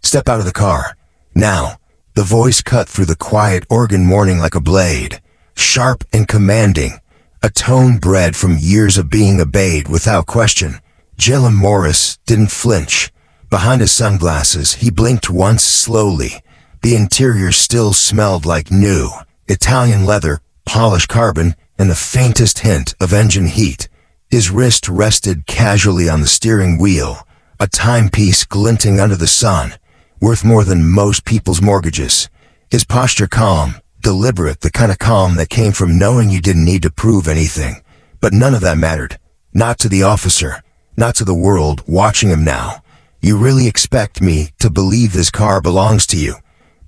Step out of the car. Now." The voice cut through the quiet organ mourning like a blade, sharp and commanding, a tone bred from years of being obeyed without question. Jalen Morris didn't flinch. Behind his sunglasses, he blinked once slowly. The interior still smelled like new, Italian leather, polished carbon, and the faintest hint of engine heat. His wrist rested casually on the steering wheel, a timepiece glinting under the sun, worth more than most people's mortgages. His posture calm, deliberate, the kind of calm that came from knowing you didn't need to prove anything. But none of that mattered. Not to the officer, not to the world watching him now. "You really expect me to believe this car belongs to you?"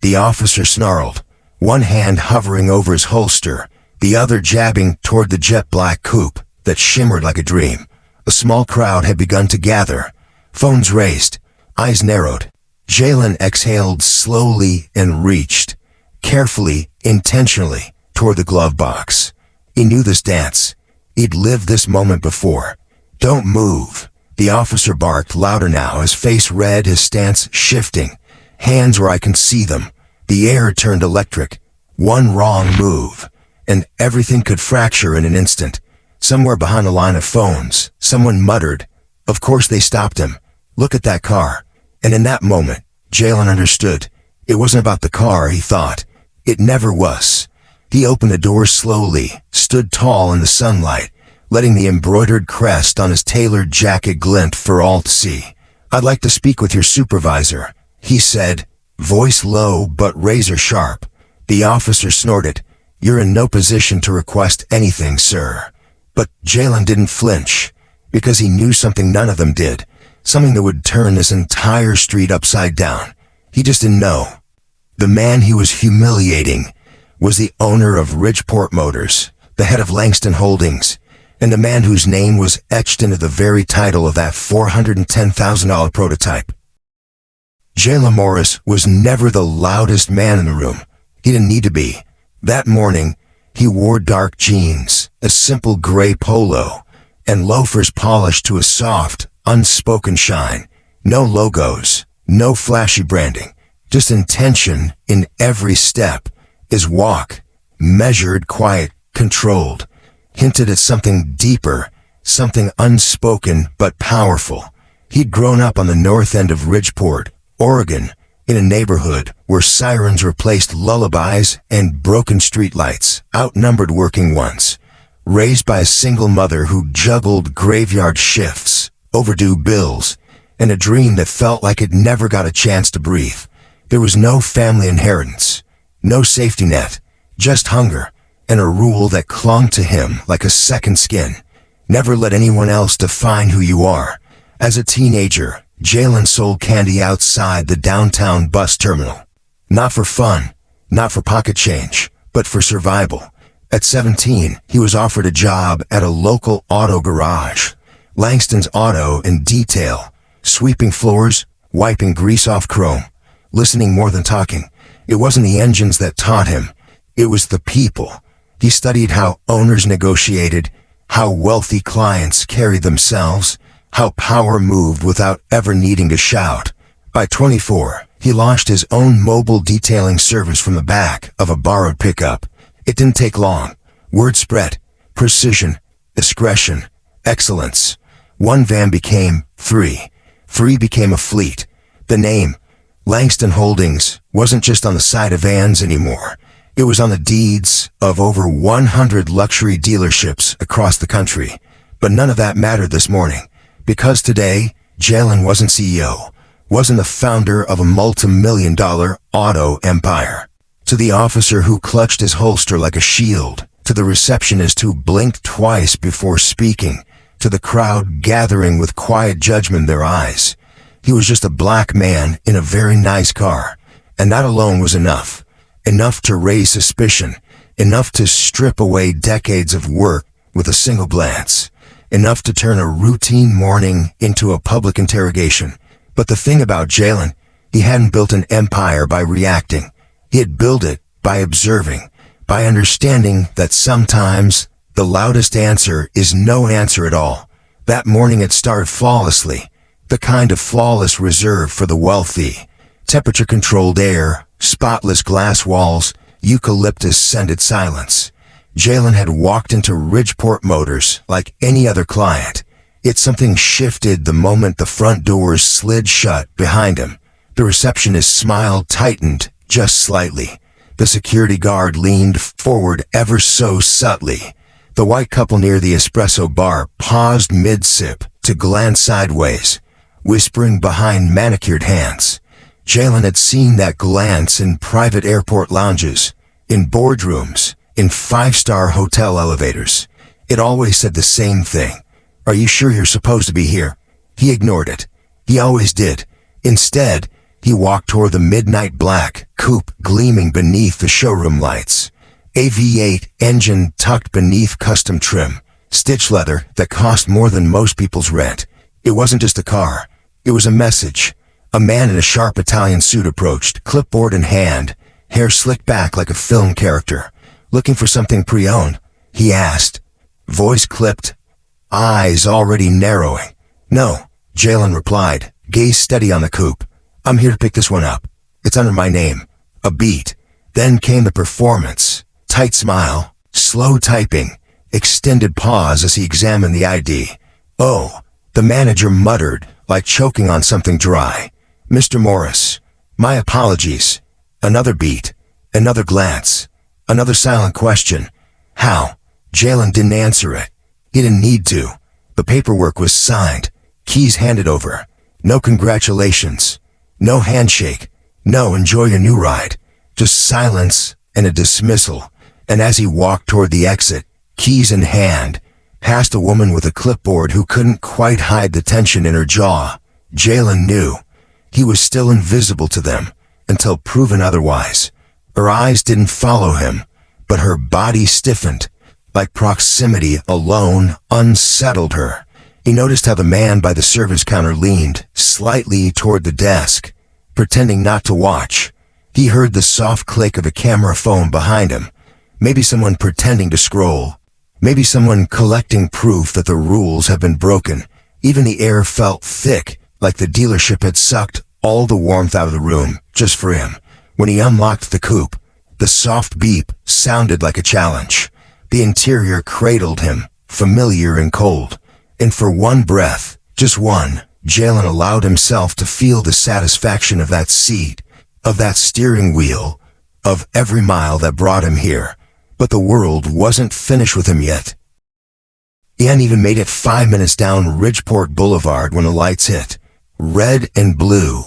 The officer snarled, one hand hovering over his holster, the other jabbing toward the jet-black coupe that shimmered like a dream. A small crowd had begun to gather. Phones raised, eyes narrowed. Jalen exhaled slowly and reached, carefully, intentionally, toward the glove box. He knew this dance. He'd lived this moment before. "Don't move." The officer barked louder now, his face red, his stance shifting. "Hands where I can see them." The air turned electric. One wrong move, and everything could fracture in an instant. Somewhere behind a line of phones, someone muttered, "Of course they stopped him. Look at that car." And in that moment, Jalen understood. It wasn't about the car, he thought. It never was. He opened the door slowly, stood tall in the sunlight, letting the embroidered crest on his tailored jacket glint for all to see. "I'd like to speak with your supervisor," he said, voice low but razor sharp. The officer snorted. "You're in no position to request anything, sir." But Jalen didn't flinch, because he knew something none of them did. Something that would turn this entire street upside down. He just didn't know. The man he was humiliating was the owner of Ridgeport Motors, the head of Langston Holdings, and the man whose name was etched into the very title of that $410,000 prototype. Jalen Morris was never the loudest man in the room. He didn't need to be. That morning, he wore dark jeans, a simple gray polo, and loafers polished to a soft, unspoken shine. No logos, no flashy branding, just intention in every step. His walk, measured, quiet, controlled, hinted at something deeper, something unspoken but powerful. He'd grown up on the north end of Ridgeport, Oregon, in a neighborhood where sirens replaced lullabies and broken streetlights, outnumbered working ones. Raised by a single mother who juggled graveyard shifts, overdue bills, and a dream that felt like it never got a chance to breathe. There was no family inheritance, no safety net, just hunger, and a rule that clung to him like a second skin. Never let anyone else define who you are. As a teenager, Jalen sold candy outside the downtown bus terminal. Not for fun, not for pocket change, but for survival. At 17, he was offered a job at a local auto garage, Langston's Auto and Detail, sweeping floors, wiping grease off chrome, listening more than talking. It wasn't the engines that taught him. It was the people. He studied how owners negotiated, how wealthy clients carried themselves, how power moved without ever needing to shout. By 24, he launched his own mobile detailing service from the back of a borrowed pickup. It didn't take long. Word spread. Precision, discretion, excellence. One van became three. Three became a fleet. The name, Langston Holdings, wasn't just on the side of vans anymore. It was on the deeds of over 100 luxury dealerships across the country. But none of that mattered this morning, because today, Jalen wasn't CEO, wasn't the founder of a multi-million-dollar auto empire. To the officer who clutched his holster like a shield, to the receptionist who blinked twice before speaking, to the crowd gathering with quiet judgment in their eyes, he was just a black man in a very nice car. And that alone was enough. Enough to raise suspicion, enough to strip away decades of work with a single glance, enough to turn a routine morning into a public interrogation. But the thing about Jalen, he hadn't built an empire by reacting. He had built it by observing, by understanding that sometimes the loudest answer is no answer at all. That morning it started flawlessly, the kind of flawless reserved for the wealthy. Temperature-controlled air, spotless glass walls, eucalyptus-scented silence. Jalen had walked into Ridgeport Motors like any other client. Yet something shifted the moment the front doors slid shut behind him. The receptionist's smile tightened just slightly. The security guard leaned forward ever so subtly. The white couple near the espresso bar paused mid-sip to glance sideways, whispering behind manicured hands. Jalen had seen that glance in private airport lounges, in boardrooms, in five-star hotel elevators. It always said the same thing. "Are you sure you're supposed to be here?" He ignored it. He always did. Instead, he walked toward the midnight black coupe gleaming beneath the showroom lights. A V8 engine tucked beneath custom trim, stitch leather that cost more than most people's rent. It wasn't just a car. It was a message. A man in a sharp Italian suit approached, clipboard in hand, hair slicked back like a film character. "Looking for something pre-owned?" he asked. Voice clipped, eyes already narrowing. "No," Jalen replied, gaze steady on the coupe. "I'm here to pick this one up. It's under my name." A beat. Then came the performance. Tight smile, slow typing, extended pause as he examined the ID. "Oh," the manager muttered, like choking on something dry. "Mr. Morris, my apologies." Another beat, another glance, another silent question. "How?" Jalen didn't answer it. He didn't need to. The paperwork was signed, keys handed over. No congratulations, no handshake, no enjoy your new ride. Just silence and a dismissal. And as he walked toward the exit, keys in hand, past a woman with a clipboard who couldn't quite hide the tension in her jaw, Jalen knew he was still invisible to them until proven otherwise. Her eyes didn't follow him, but her body stiffened, like proximity alone unsettled her. He noticed how the man by the service counter leaned slightly toward the desk, pretending not to watch. He heard the soft click of a camera phone behind him. Maybe someone pretending to scroll. Maybe someone collecting proof that the rules have been broken. Even the air felt thick, like the dealership had sucked all the warmth out of the room, just for him. When he unlocked the coupe, the soft beep sounded like a challenge. The interior cradled him, familiar and cold. And for one breath, just one, Jalen allowed himself to feel the satisfaction of that seat, of that steering wheel, of every mile that brought him here. But the world wasn't finished with him yet. He hadn't even made it 5 minutes down Ridgeport Boulevard when the lights hit. Red and blue,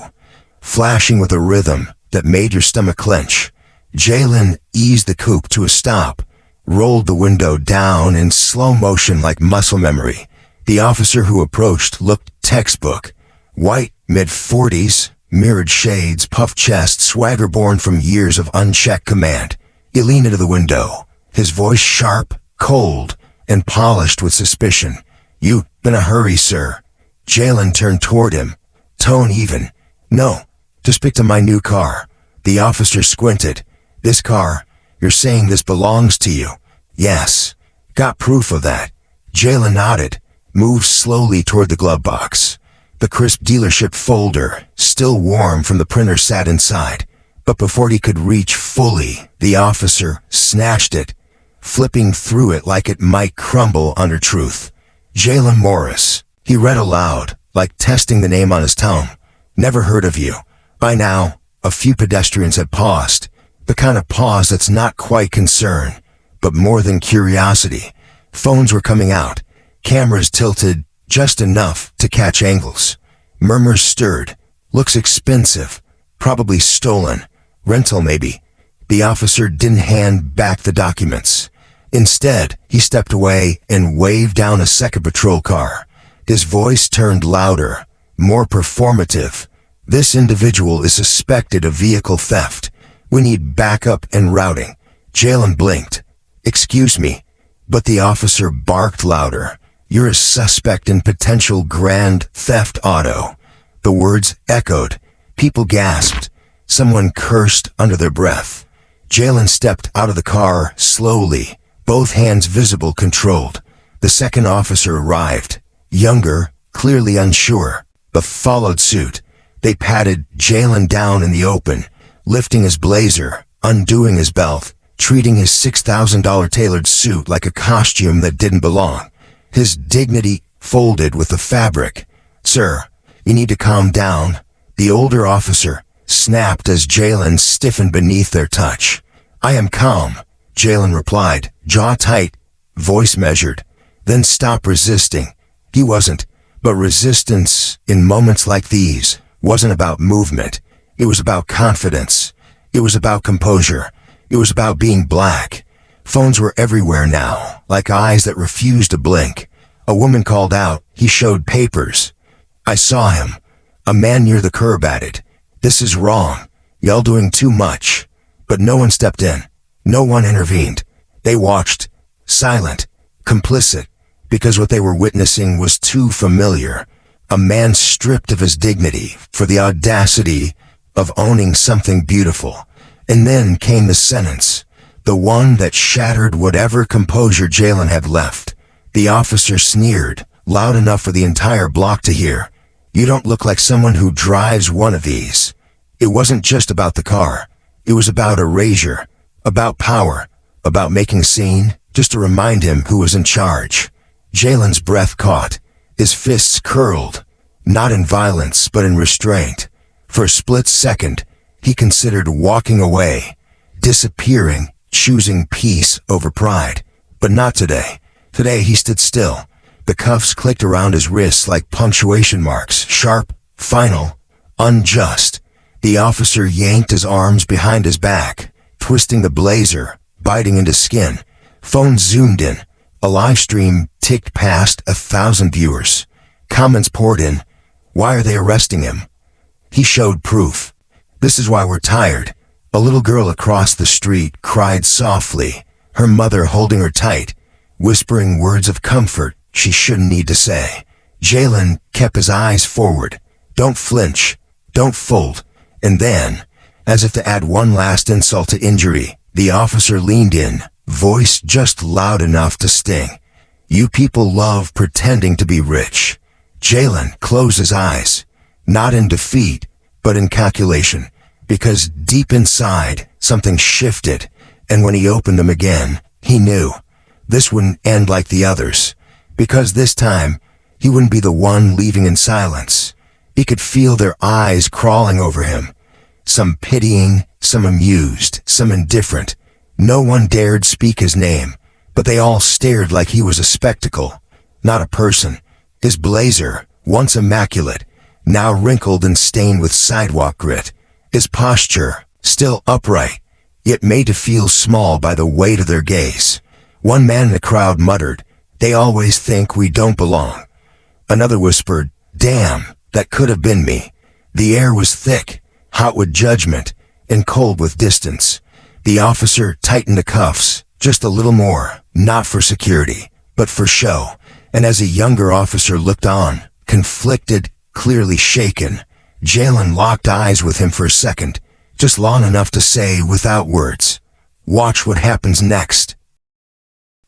flashing with a rhythm that made your stomach clench. Jalen eased the coupe to a stop, rolled the window down in slow motion like muscle memory. The officer who approached looked textbook. White, mid-40s, mirrored shades, puffed chest, swagger born from years of unchecked command. He leaned into the window, his voice sharp, cold, and polished with suspicion. "You in a hurry, sir?" Jalen turned toward him, tone even. "No, just picked up my new car." The officer squinted. "This car, you're saying this belongs to you?" "Yes." "Got proof of that?" Jalen nodded, moved slowly toward the glove box. The crisp dealership folder, still warm from the printer, sat inside. But before he could reach fully, the officer snatched it, flipping through it like it might crumble under truth. "Jalen Morris," he read aloud, like testing the name on his tongue. "Never heard of you." By now, a few pedestrians had paused, the kind of pause that's not quite concern, but more than curiosity. Phones were coming out, cameras tilted just enough to catch angles. Murmurs stirred. "Looks expensive. Probably stolen. Rental maybe." The officer didn't hand back the documents. Instead, he stepped away and waved down a second patrol car. His voice turned louder, more performative. "This individual is suspected of vehicle theft. We need backup and routing." Jalen blinked. "Excuse me." But the officer barked louder. "You're a suspect in potential grand theft auto." The words echoed. People gasped. Someone cursed under their breath. Jalen stepped out of the car slowly, both hands visible, controlled. The second officer arrived, younger, clearly unsure, but followed suit. They patted Jalen down in the open, lifting his blazer, undoing his belt, treating his $6,000 tailored suit like a costume that didn't belong. His dignity folded with the fabric. "Sir, you need to calm down," the older officer snapped as Jalen stiffened beneath their touch. "I am calm," Jalen replied, jaw tight, voice measured. "Then stop resisting." He wasn't, but resistance in moments like these wasn't about movement. It was about confidence. It was about composure. It was about being black. Phones were everywhere now, like eyes that refused to blink. A woman called out. He showed papers. "I saw him." A man near the curb added, "This is wrong. Y'all doing too much." But no one stepped in. No one intervened. They watched, silent, complicit, because what they were witnessing was too familiar. A man stripped of his dignity for the audacity of owning something beautiful. And then came the sentence, the one that shattered whatever composure Jalen had left. The officer sneered, loud enough for the entire block to hear. "You don't look like someone who drives one of these." It wasn't just about the car. It was about erasure, about power, about making a scene, just to remind him who was in charge. Jalen's breath caught. His fists curled, not in violence, but in restraint. For a split second, he considered walking away, disappearing, choosing peace over pride. But not today. Today he stood still. The cuffs clicked around his wrists like punctuation marks, sharp, final, unjust. The officer yanked his arms behind his back, twisting the blazer, biting into skin. Phone zoomed in. A live stream ticked past 1,000 viewers. Comments poured in. "Why are they arresting him?" He showed proof. "This is why we're tired." A little girl across the street cried softly, her mother holding her tight, whispering words of comfort she shouldn't need to say. Jalen kept his eyes forward. "Don't flinch. Don't fold." And then, as if to add one last insult to injury, the officer leaned in, voice just loud enough to sting. "You people love pretending to be rich." Jalen closed his eyes, not in defeat, but in calculation, because deep inside, something shifted, and when he opened them again, he knew this wouldn't end like the others, because this time, he wouldn't be the one leaving in silence. He could feel their eyes crawling over him, some pitying, some amused, some indifferent. No one dared speak his name, but they all stared like he was a spectacle, not a person. His blazer, once immaculate, now wrinkled and stained with sidewalk grit. His posture, still upright, yet made to feel small by the weight of their gaze. One man in the crowd muttered, "They always think we don't belong." Another whispered, "Damn, that could have been me." The air was thick, hot with judgment, and cold with distance. The officer tightened the cuffs, just a little more, not for security, but for show. And as a younger officer looked on, conflicted, clearly shaken, Jalen locked eyes with him for a second, just long enough to say without words, "Watch what happens next."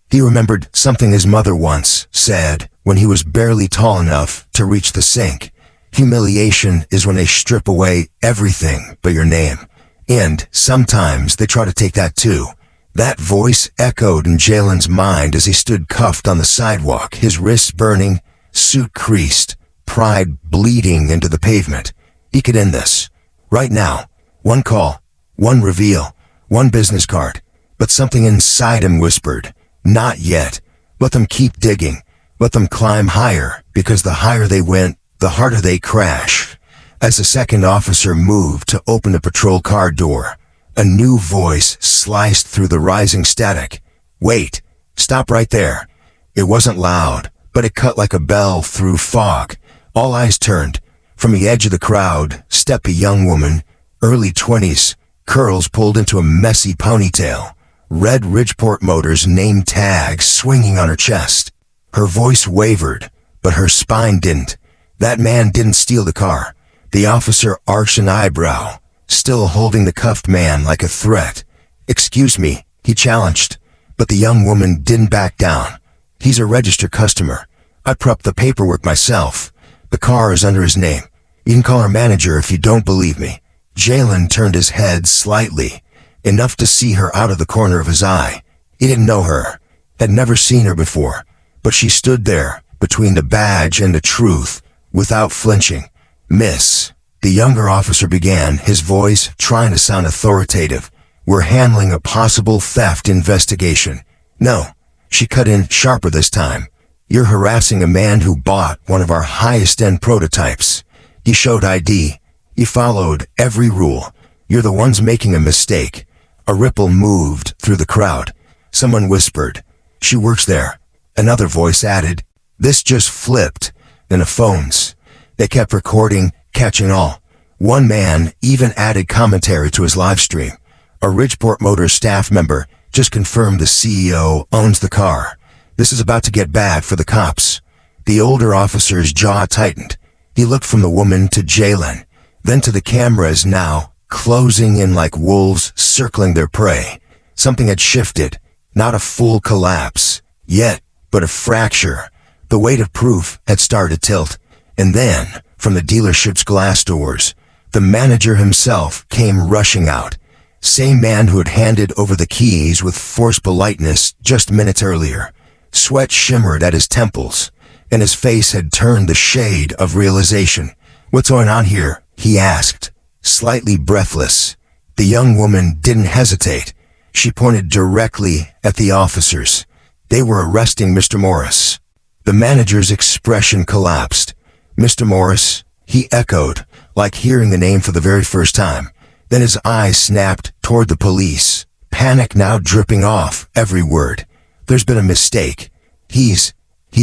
He remembered something his mother once said when he was barely tall enough to reach the sink. Humiliation is when they strip away everything but your name. And sometimes they try to take that too. That voice echoed in Jalen's mind as he stood cuffed on the sidewalk, his wrists burning, suit creased, pride bleeding into the pavement. He could end this. Right now. One call, one reveal, one business card. But something inside him whispered, "Not yet. Let them keep digging. Let them climb higher, because the higher they went, the harder they crash." As the second officer moved to open the patrol car door, a new voice sliced through the rising static. "Wait. Stop right there." It wasn't loud, but it cut like a bell through fog. All eyes turned. From the edge of the crowd stepped a young woman, early 20s, curls pulled into a messy ponytail, red Ridgeport Motors name tag swinging on her chest. Her voice wavered, but her spine didn't. That man didn't steal the car. The officer arched an eyebrow, still holding the cuffed man like a threat. "Excuse me," he challenged, but the young woman didn't back down. "He's a registered customer. I prepped the paperwork myself. The car is under his name. You can call our manager if you don't believe me." Jalen turned his head slightly, enough to see her out of the corner of his eye. He didn't know her, had never seen her before, but she stood there, between the badge and the truth, without flinching. "Miss," the younger officer began, his voice trying to sound authoritative, "we're handling a possible theft investigation." "No," she cut in sharper this time. "You're harassing a man who bought one of our highest-end prototypes. You showed ID. You followed every rule. You're the ones making a mistake." A ripple moved through the crowd. Someone whispered, "She works there." Another voice added, "This just flipped." Then the phones. They kept recording, catching all. One man even added commentary to his live stream. A Ridgeport Motors staff member just confirmed the CEO owns the car. This is about to get bad for the cops. The older officer's jaw tightened. He looked from the woman to Jalen, then to the cameras now, closing in like wolves circling their prey. Something had shifted, not a full collapse, yet, but a fracture. The weight of proof had started to tilt. And then, from the dealership's glass doors, the manager himself came rushing out. Same man who had handed over the keys with forced politeness just minutes earlier. Sweat shimmered at his temples, and his face had turned the shade of realization. "What's going on here?" he asked, slightly breathless. The young woman didn't hesitate. She pointed directly at the officers. They were arresting Mr. Morris. The manager's expression collapsed. "Mr. Morris," he echoed, like hearing the name for the very first time. Then his eyes snapped toward the police, panic now dripping off every word. "There's been a mistake. He's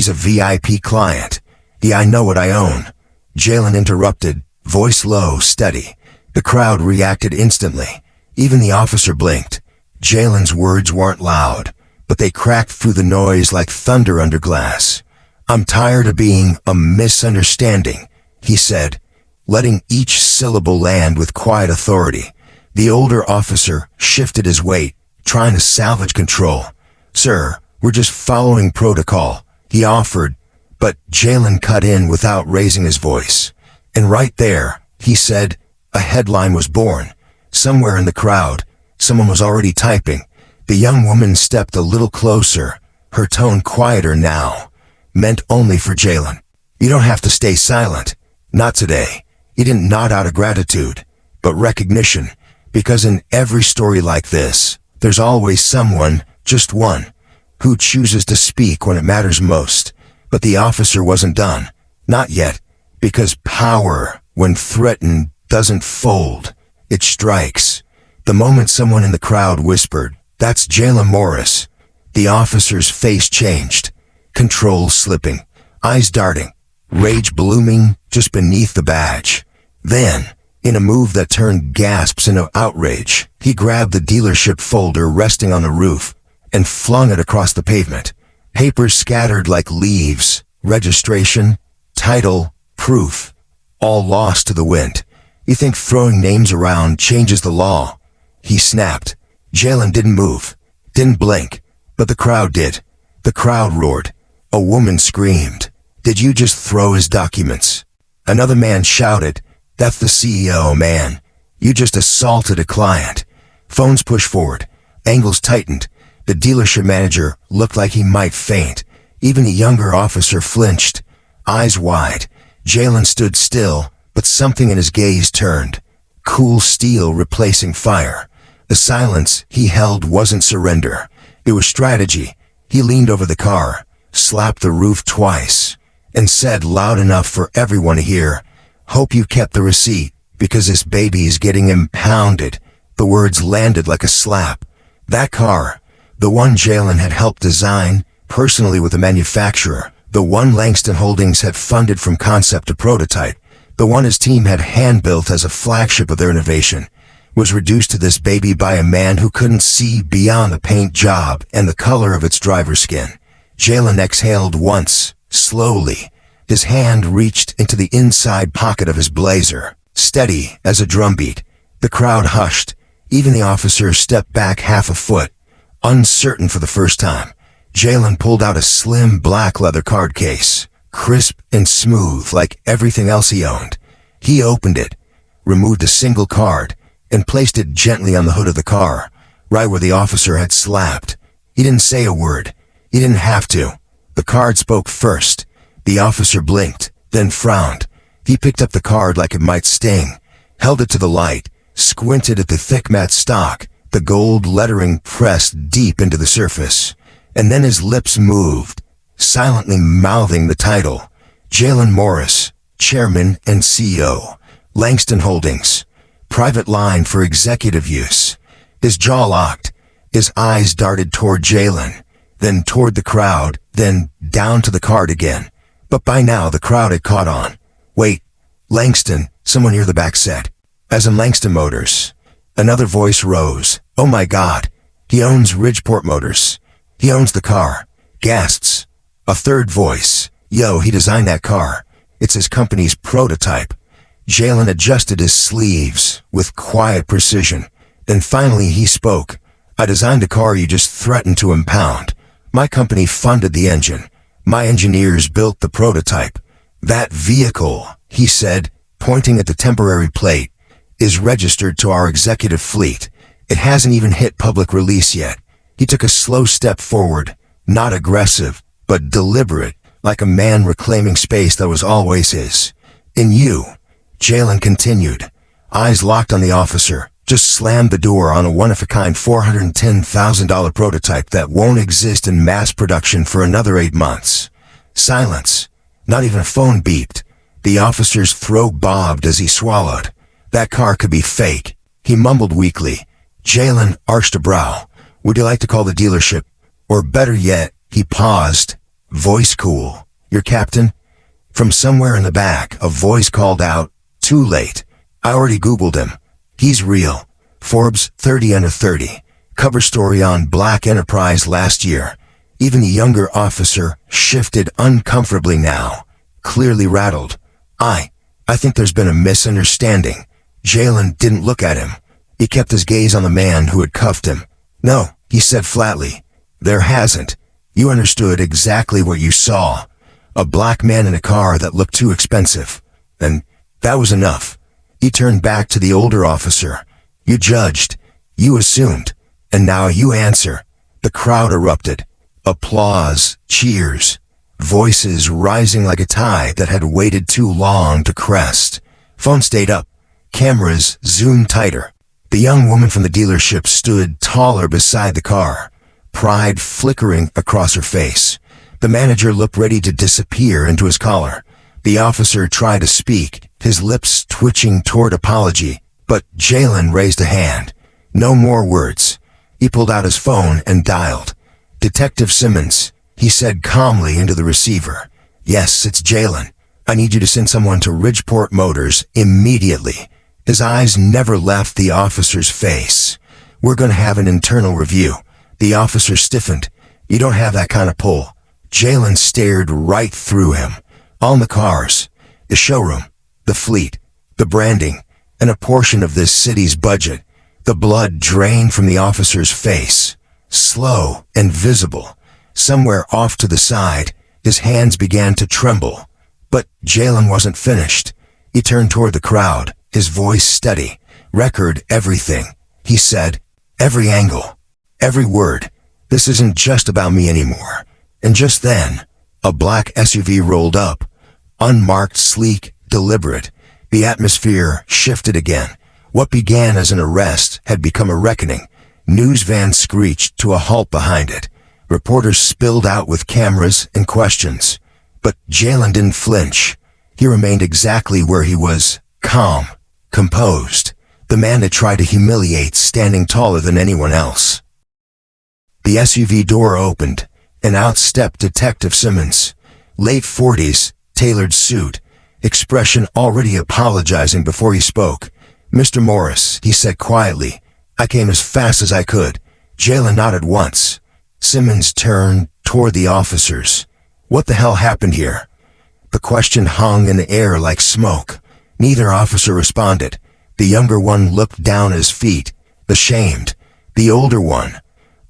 a VIP client. Yeah, I know what I own." Jalen interrupted, voice low, steady. The crowd reacted instantly. Even the officer blinked. Jalen's words weren't loud, but they cracked through the noise like thunder under glass. "I'm tired of being a misunderstanding," he said, letting each syllable land with quiet authority. The older officer shifted his weight, trying to salvage control. "Sir, we're just following protocol," he offered, but Jalen cut in without raising his voice. And right there, he said, a headline was born. Somewhere in the crowd, someone was already typing. The young woman stepped a little closer, her tone quieter now. Meant only for Jalen. "You don't have to stay silent. Not today." He didn't nod out of gratitude, but recognition, because in every story like this, there's always someone, just one, who chooses to speak when it matters most. But the officer wasn't done. Not yet, because power, when threatened, doesn't fold. It strikes. The moment someone in the crowd whispered, "That's Jalen Morris," the officer's face changed. Control slipping, eyes darting, rage blooming just beneath the badge. Then, in a move that turned gasps into outrage, he grabbed the dealership folder resting on the roof and flung it across the pavement. Papers scattered like leaves, registration, title, proof, all lost to the wind. "You think throwing names around changes the law?" he snapped. Jalen didn't move, didn't blink, but the crowd did. The crowd roared. A woman screamed, "Did you just throw his documents?" Another man shouted, "That's the CEO, man. You just assaulted a client." Phones pushed forward, angles tightened. The dealership manager looked like he might faint. Even the younger officer flinched, eyes wide. Jalen stood still, but something in his gaze turned. Cool steel replacing fire. The silence he held wasn't surrender. It was strategy. He leaned over the car, slapped the roof twice, and said loud enough for everyone to hear, "Hope you kept the receipt, because this baby is getting impounded." The words landed like a slap. That car, the one Jalen had helped design, personally with the manufacturer, the one Langston Holdings had funded from concept to prototype, the one his team had hand-built as a flagship of their innovation, was reduced to this baby by a man who couldn't see beyond the paint job and the color of its driver's skin. Jalen exhaled once, slowly. His hand reached into the inside pocket of his blazer, steady as a drumbeat. The crowd hushed. Even the officer stepped back half a foot, uncertain for the first time. Jalen pulled out a slim black leather card case, crisp and smooth like everything else he owned. He opened it, removed a single card, and placed it gently on the hood of the car, right where the officer had slapped. He didn't say a word. He didn't have to. The card spoke first. The officer blinked, then frowned. He picked up the card like it might sting, held it to the light, squinted at the thick matte stock, the gold lettering pressed deep into the surface. And then his lips moved, silently mouthing the title. Jalen Morris, Chairman and CEO, Langston Holdings. Private line for executive use. His jaw locked. His eyes darted toward Jalen, then toward the crowd, then down to the card again. But by now the crowd had caught on. "Wait, Langston," someone near the back said. "As in Langston Motors." Another voice rose. "Oh my God, he owns Ridgeport Motors. He owns the car." Gasps. A third voice. "Yo, he designed that car. It's his company's prototype." Jalen adjusted his sleeves with quiet precision. Then finally he spoke. "I designed a car you just threatened to impound. My company funded the engine. My engineers built the prototype. That vehicle," he said, pointing at the temporary plate, "is registered to our executive fleet. It hasn't even hit public release yet." He took a slow step forward, not aggressive, but deliberate, like a man reclaiming space that was always his. "And you," Jalen continued, eyes locked on the officer, "just slammed the door on a one-of-a-kind $410,000 prototype that won't exist in mass production for another 8 months. Silence. Not even a phone beeped. The officer's throat bobbed as he swallowed. That car could be fake. He mumbled weakly. Jalen arched a brow. "Would you like to call the dealership? Or better yet," he paused, voice cool, "your captain?" From somewhere in the back, a voice called out, "Too late. I already Googled him. He's real. Forbes 30 under 30. Cover story on Black Enterprise last year." Even the younger officer shifted uncomfortably now, clearly rattled. I think there's been a misunderstanding." Jalen didn't look at him. He kept his gaze on the man who had cuffed him. "No," he said flatly. "There hasn't. You understood exactly what you saw. A black man in a car that looked too expensive. And that was enough." He turned back to the older officer. "You judged. You assumed. And now you answer." The crowd erupted. Applause, cheers, voices rising like a tide that had waited too long to crest. Phone stayed up. Cameras zoomed tighter. The young woman from the dealership stood taller beside the car, pride flickering across her face. The manager looked ready to disappear into his collar. The officer tried to speak, his lips twitching toward apology, but Jalen raised a hand. "No more words." He pulled out his phone and dialed. "Detective Simmons," he said calmly into the receiver. "Yes, it's Jalen. I need you to send someone to Ridgeport Motors immediately." His eyes never left the officer's face. "We're going to have an internal review." The officer stiffened. "You don't have that kind of pull." Jalen stared right through him. "On the cars, the showroom, the fleet, the branding, and a portion of this city's budget." The blood drained from the officer's face. Slow and visible. Somewhere off to the side, his hands began to tremble. But Jalen wasn't finished. He turned toward the crowd, his voice steady. "Record everything," he said. "Every angle. Every word. This isn't just about me anymore." And just then, a black SUV rolled up. Unmarked, sleek, deliberate. The atmosphere shifted again. What began as an arrest had become a reckoning. News vans screeched to a halt behind it. Reporters spilled out with cameras and questions. But Jalen didn't flinch. He remained exactly where he was, calm, composed. The man had tried to humiliate standing taller than anyone else. The SUV door opened, and out stepped Detective Simmons. Late 40s, tailored suit, expression already apologizing before he spoke. "Mr. Morris," he said quietly, "I came as fast as I could." Jalen nodded once. Simmons turned toward the officers. "What the hell happened here?" The question hung in the air like smoke. Neither officer responded. The younger one looked down at his feet, ashamed. The older one,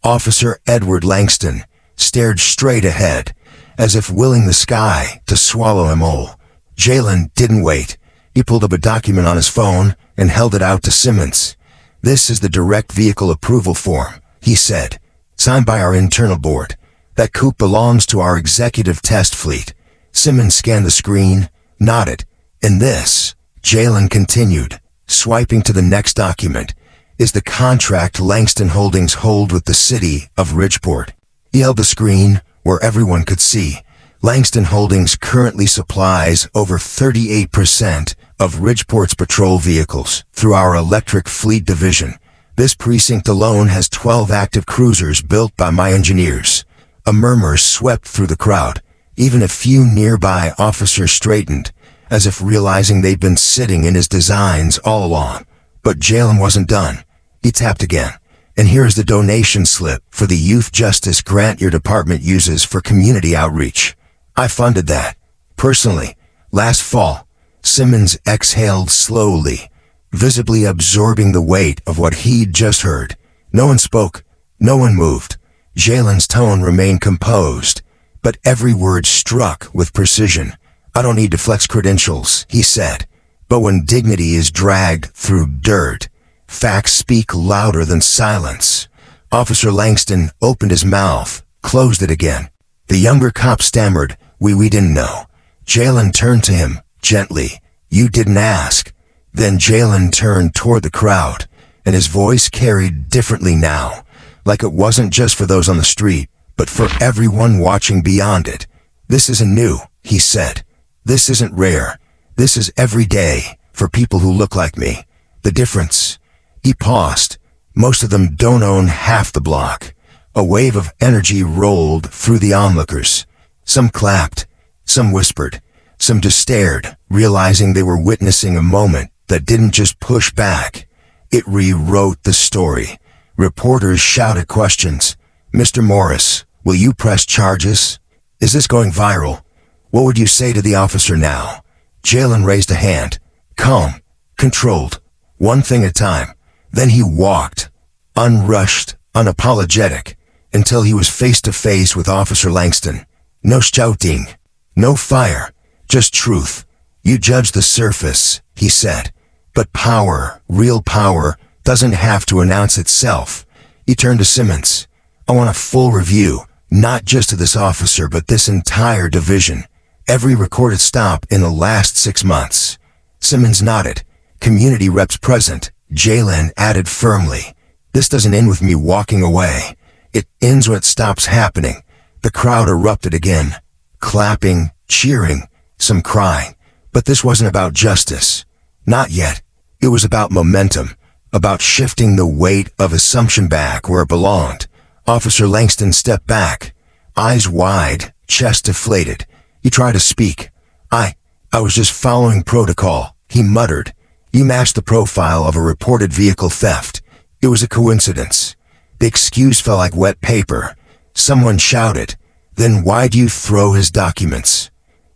Officer Edward Langston, stared straight ahead, as if willing the sky to swallow him whole. Jalen didn't wait. He pulled up a document on his phone and held it out to Simmons. "This is the direct vehicle approval form," he said, "signed by our internal board. That coupe belongs to our executive test fleet." Simmons scanned the screen, nodded. "And this," Jalen continued, swiping to the next document, "is the contract Langston Holdings hold with the city of Ridgeport." He held the screen where everyone could see. Langston Holdings currently supplies over 38% of Ridgeport's patrol vehicles through our electric fleet division. This precinct alone has 12 active cruisers built by my engineers. A murmur swept through the crowd. Even a few nearby officers straightened, as if realizing they'd been sitting in his designs all along. But Jalen wasn't done. He tapped again. "And here's the donation slip for the youth justice grant your department uses for community outreach. I funded that, personally, last fall." Simmons exhaled slowly, visibly absorbing the weight of what he'd just heard. No one spoke. No one moved. Jalen's tone remained composed, but every word struck with precision. "I don't need to flex credentials," he said, "but when dignity is dragged through dirt, facts speak louder than silence." Officer Langston opened his mouth, closed it again. The younger cop stammered, We didn't know." Jalen turned to him, gently. "You didn't ask." Then Jalen turned toward the crowd, and his voice carried differently now, like it wasn't just for those on the street, but for everyone watching beyond it. "This isn't new," he said. "This isn't rare. This is every day for people who look like me. The difference..." He paused. "Most of them don't own half the block." A wave of energy rolled through the onlookers. Some clapped, some whispered, some just stared, realizing they were witnessing a moment that didn't just push back. It rewrote the story. Reporters shouted questions. "Mr. Morris, will you press charges? Is this going viral? What would you say to the officer now?" Jalen raised a hand. Calm, controlled, one thing at a time. Then he walked, unrushed, unapologetic, until he was face to face with Officer Langston. No shouting, no fire, just truth. "You judge the surface," he said. "But power, real power, doesn't have to announce itself." He turned to Simmons. "I want a full review, not just of this officer, but this entire division. Every recorded stop in the last 6 months." Simmons nodded. "Community reps present," Jalen added firmly. "This doesn't end with me walking away. It ends when it stops happening." The crowd erupted again, clapping, cheering, some crying. But this wasn't about justice. Not yet. It was about momentum, about shifting the weight of assumption back where it belonged. Officer Langston stepped back, eyes wide, chest deflated. He tried to speak. I was just following protocol," he muttered. "You matched the profile of a reported vehicle theft. It was a coincidence." The excuse fell like wet paper. Someone shouted, "Then why'd you throw his documents?"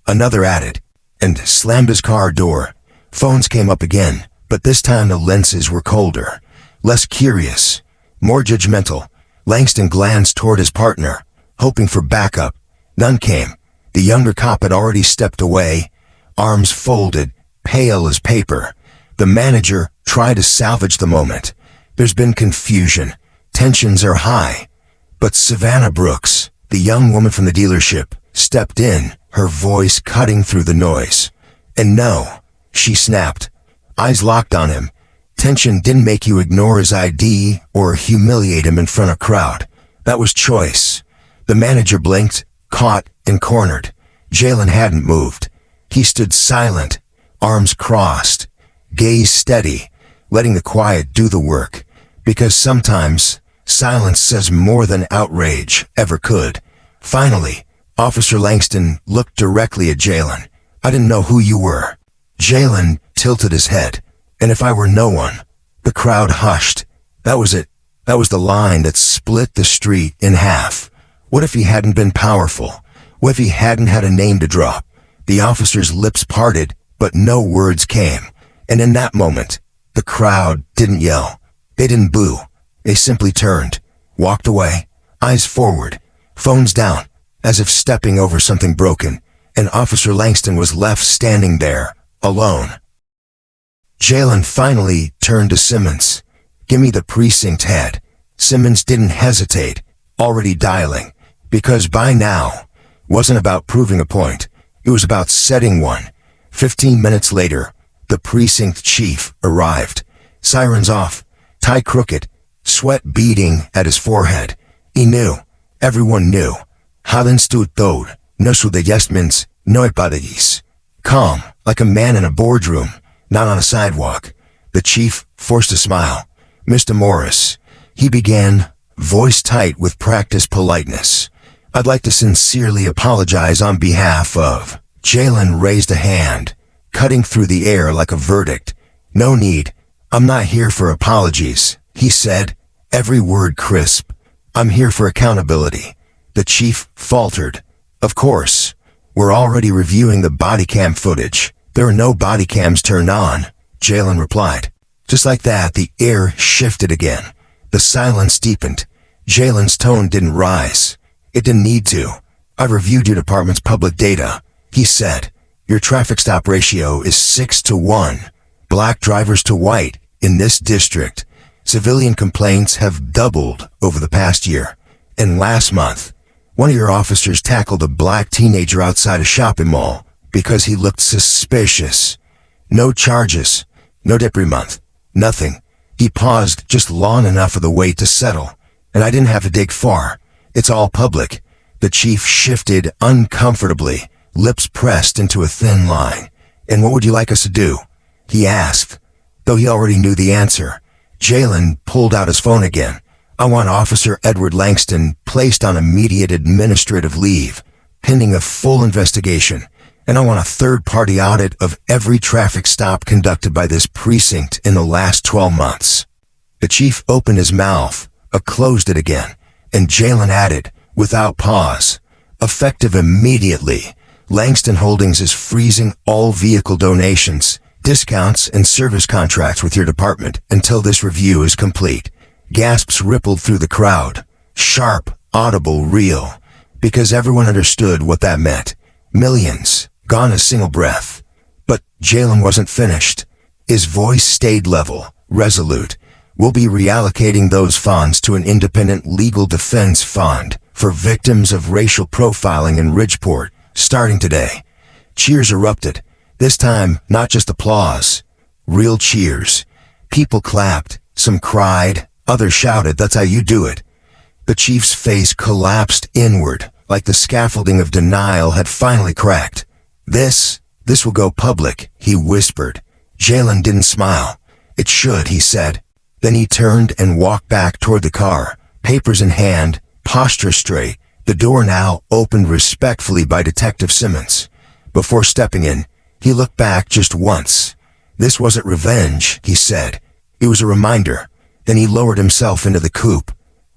Another added, and slammed his car door. Phones came up again, but this time the lenses were colder, less curious, more judgmental. Langston glanced toward his partner, hoping for backup. None came. The younger cop had already stepped away, arms folded, pale as paper. The manager tried to salvage the moment. There's been confusion. Tensions are high. But Savannah Brooks, the young woman from the dealership, stepped in, her voice cutting through the noise. "And no," she snapped, eyes locked on him. "Tension didn't make you ignore his ID or humiliate him in front of a crowd. That was choice." The manager blinked, caught and cornered. Jalen hadn't moved. He stood silent, arms crossed, gaze steady, letting the quiet do the work. Because sometimes silence says more than outrage ever could. Finally, Officer Langston looked directly at Jalen. "I didn't know who you were." Jalen tilted his head. "And if I were no one?" The crowd hushed. That was it. That was the line that split the street in half. What if he hadn't been powerful? What if he hadn't had a name to drop? The officer's lips parted, but no words came. And in that moment, the crowd didn't yell. They didn't boo. They simply turned, walked away, eyes forward, phones down, as if stepping over something broken, and Officer Langston was left standing there, alone. Jalen finally turned to Simmons. "Give me the precinct head." Simmons didn't hesitate, already dialing, because by now, wasn't about proving a point. It was about setting one. 15 minutes later, the precinct chief arrived. Sirens off, tie crooked, sweat beading at his forehead. He knew. Everyone knew. Halen stod todo, no sudeyestments, no paradis. Calm, like a man in a boardroom, not on a sidewalk. The chief forced a smile. "Mr. Morris," he began, voice tight with practiced politeness. "I'd like to sincerely apologize on behalf of..." Jalen raised a hand, cutting through the air like a verdict. "No need. I'm not here for apologies," he said, every word crisp. "I'm here for accountability." The chief faltered. "Of course. We're already reviewing the body cam footage." "There are no body cams turned on," Jalen replied. Just like that, the air shifted again. The silence deepened. Jalen's tone didn't rise. It didn't need to. "I've reviewed your department's public data," he said. "Your traffic stop ratio is 6-1. Black drivers to white in this district. Civilian complaints have doubled over the past year. And last month, one of your officers tackled a black teenager outside a shopping mall because he looked suspicious. No charges, no reprimand, nothing." He paused just long enough for the weight to settle, and I didn't have to dig far. "It's all public." The chief shifted uncomfortably, lips pressed into a thin line. "And what would you like us to do?" he asked, though he already knew the answer. Jalen pulled out his phone again. "I want Officer Edward Langston placed on immediate administrative leave, pending a full investigation, and I want a third-party audit of every traffic stop conducted by this precinct in the last 12 months. The chief opened his mouth, closed it again, and Jalen added, without pause, "Effective immediately. Langston Holdings is freezing all vehicle donations, discounts, and service contracts with your department until this review is complete." Gasps rippled through the crowd. Sharp, audible, real. Because everyone understood what that meant. Millions, gone a single breath. But Jalen wasn't finished. His voice stayed level, resolute. "We'll be reallocating those funds to an independent legal defense fund for victims of racial profiling in Ridgeport, starting today." Cheers erupted. This time, not just applause. Real cheers. People clapped. Some cried. Others shouted, "That's how you do it." The chief's face collapsed inward, like the scaffolding of denial had finally cracked. This will go public," he whispered. Jalen didn't smile. "It should," he said. Then he turned and walked back toward the car, papers in hand, posture straight, the door now opened respectfully by Detective Simmons. Before stepping in, he looked back just once. This wasn't revenge, he said. It was a reminder. Then he lowered himself into the coupe.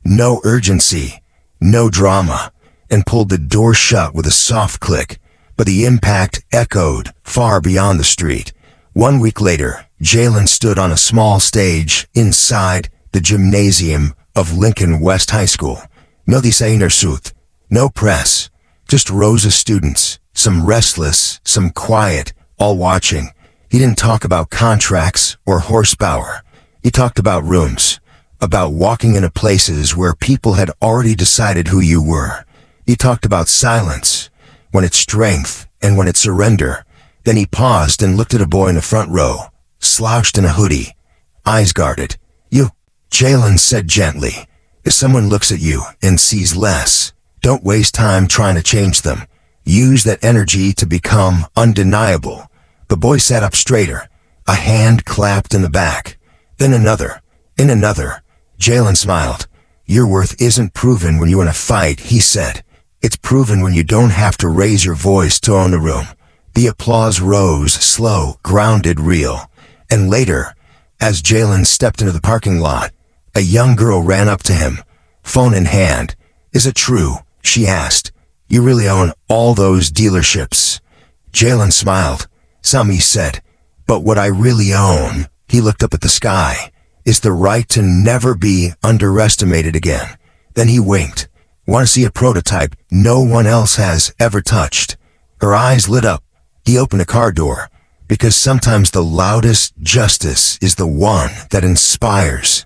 No urgency, no drama, and pulled the door shut with a soft click. But the impact echoed far beyond the street. 1 week later, Jalen stood on a small stage inside the gymnasium of Lincoln West High School. No designer suit, no press, just rows of students, some restless, some quiet, all watching. He didn't talk about contracts or horsepower. He talked about rooms, about walking into places where people had already decided who you were. He talked about silence, when it's strength and when it's surrender. Then he paused and looked at a boy in the front row, slouched in a hoodie, eyes guarded. "You," Jalen said gently. "If someone looks at you and sees less, don't waste time trying to change them. Use that energy to become undeniable." The boy sat up straighter. A hand clapped in the back. Then another, and another. Jalen smiled. "Your worth isn't proven when you win a fight," he said. "It's proven when you don't have to raise your voice to own the room." The applause rose, slow, grounded, real. And later, as Jalen stepped into the parking lot, a young girl ran up to him, phone in hand. "Is it true?" she asked. "You really own all those dealerships?" Jalen smiled. "Some," he said. "But what I really own," he looked up at the sky, "is the right to never be underestimated again." Then he winked. "Want to see a prototype no one else has ever touched?" Her eyes lit up. He opened a car door. because sometimes the loudest justice is the one that inspires.